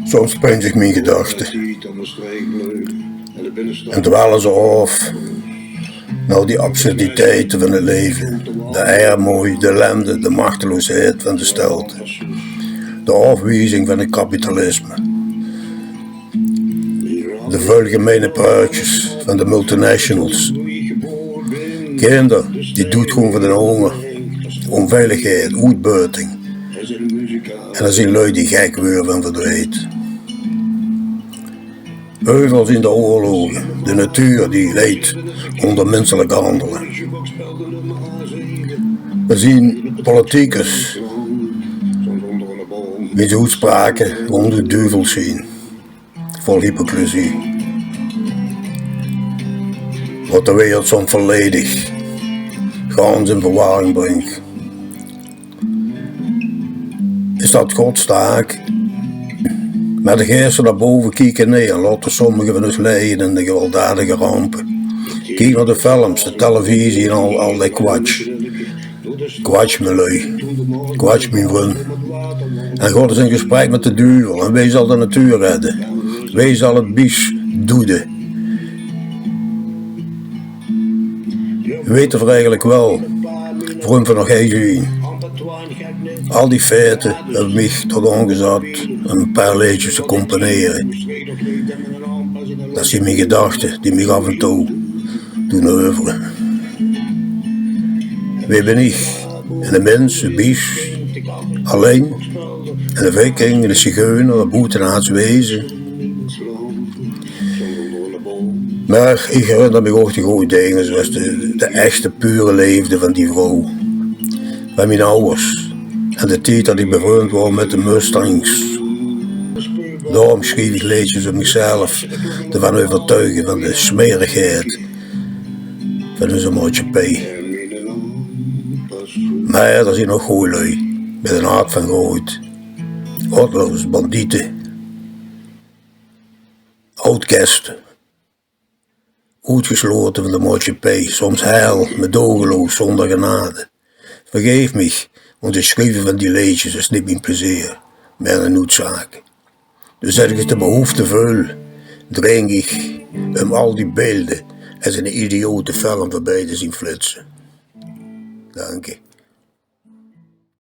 Soms springt zich mijn gedachten en dwalen ze af naar die absurditeiten van het leven, de armoede, de ellende, de machteloosheid van de stelte, de afwijzing van het kapitalisme, de vuilgemene praatjes van de multinationals, kinderen die doet gewoon voor de honger, onveiligheid, uitbuiting. En dan zien lui die gek worden van verdriet. Heuvels in de oorlogen, de natuur die leidt onder menselijk handelen. We zien politiekers wiens uitspraken onder de duivel zien, vol hypocrisie. Wat de wereld soms volledig gans in verwarring brengt. Is dat Gods taak? Met de geesten naar boven kijken neer en laten sommigen van ons lijden in de gewelddadige rampen. Kijk naar de films, de televisie en al die kwatsch. Kwatsch mijn lui, kwatsch mijn vriend. En God is in gesprek met de duivel en wij zal de natuur redden. Wij zal het bies doeden. Weten we eigenlijk wel, waarom we nog eens zien. Al die feiten hebben mij tot aangezet om een paar liedjes te componeren. Dat zijn mijn gedachten die mij af en toe doen huiveren. Wie ben ik? En de mens, de bies, alleen, en de viking, de zigeuner, de buitenaards wezen. Maar ik herinner me ook de goede dingen zoals de echte pure leefde van die vrouw. Van mijn ouders. En de tijd dat ik bevriend was met de Mustangs. Daarom schreef ik liedjes om mezelf ervan overtuigen van de smerigheid van onze maatschappij. Maar er zijn nog goeie lui, met een hart van goud. Godloos, bandieten, outcasten, uitgesloten van de maatschappij, soms heil, medogeloos, zonder genade. Vergeef me, want het schrijven van die liedjes is niet mijn plezier, maar een noodzaak. Dus als ik de behoefte voel, dreng ik om al die beelden als een idiote film voorbij te zien flitsen. Dank je.